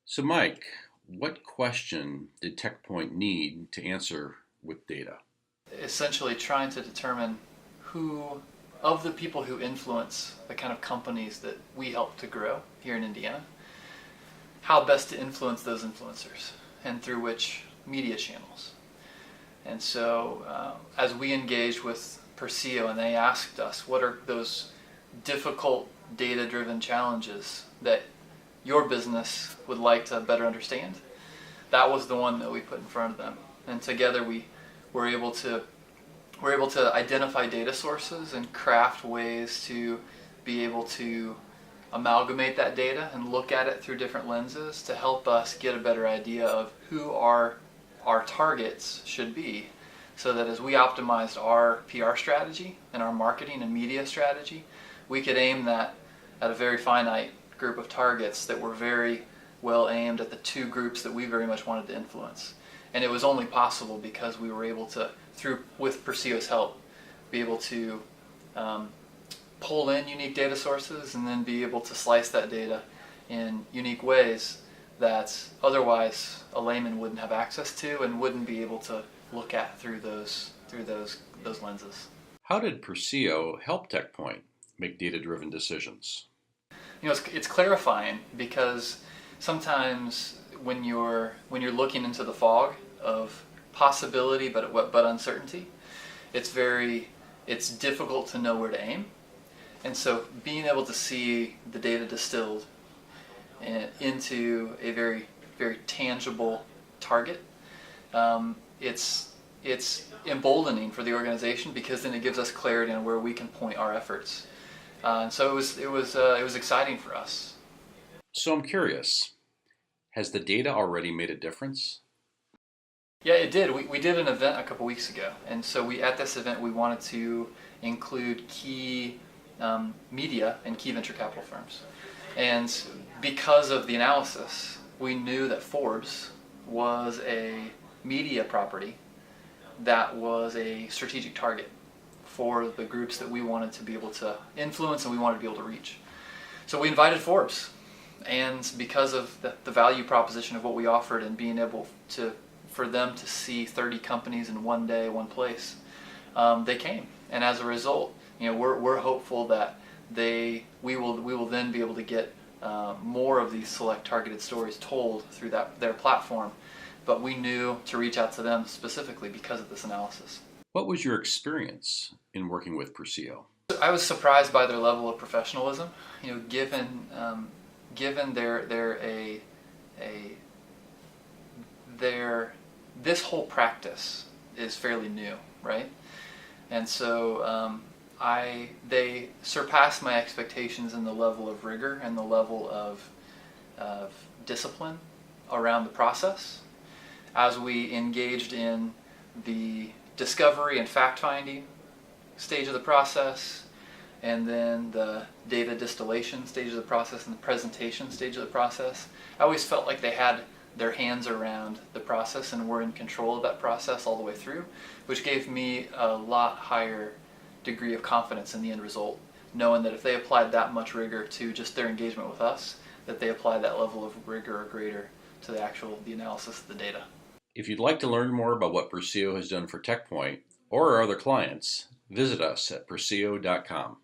So, Mike, what question did Techpoint need to answer with data? Essentially trying to determine who, of the people who influence the kind of companies that we help to grow here in Indiana, how best to influence those influencers and through which media channels. And so, as we engaged with Perscio and they asked us, what are those difficult data driven challenges that your business would like to better understand? That was the one that we put in front of them. And together we were able to identify data sources and craft ways to be able to amalgamate that data and look at it through different lenses to help us get a better idea of who our targets should be, so that as we optimized our PR strategy and our marketing and media strategy, we could aim that at a very finite group of targets that were very well aimed at the two groups that we very much wanted to influence. And it was only possible because we were able to, with Perscio's help, be able to pull in unique data sources and then be able to slice that data in unique ways that otherwise a layman wouldn't have access to and wouldn't be able to look at through those lenses. How did Perscio help Techpoint make data-driven decisions? It's clarifying because sometimes when you're looking into the fog of possibility but uncertainty, it's difficult to know where to aim. And so being able to see the data distilled into a very, very tangible target, it's emboldening for the organization because then it gives us clarity on where we can point our efforts. And so it was exciting for us. So, I'm curious, has the data already made a difference? Yeah, it did. We did an event a couple weeks ago, and so at this event we wanted to include key media and key venture capital firms. And because of the analysis, we knew that Forbes was a media property that was a strategic target for the groups that we wanted to be able to influence and we wanted to be able to reach. So we invited Forbes, and because of the value proposition of what we offered and being able for them to see 30 companies in one day, one place, they came. And as a result, we're hopeful that we will then be able to get more of these select targeted stories told through their platform. But we knew to reach out to them specifically because of this analysis. What was your experience in working with Perscio? I was surprised by their level of professionalism. Given this whole practice is fairly new, right? And so they surpassed my expectations in the level of rigor and the level of discipline around the process as we engaged in the discovery and fact-finding stage of the process, and then the data distillation stage of the process and the presentation stage of the process. I always felt like they had their hands around the process and were in control of that process all the way through, which gave me a lot higher degree of confidence in the end result, knowing that if they applied that much rigor to just their engagement with us, that they applied that level of rigor or greater to the analysis of the data. If you'd like to learn more about what Perscio has done for Techpoint or our other clients, visit us at perscio.com.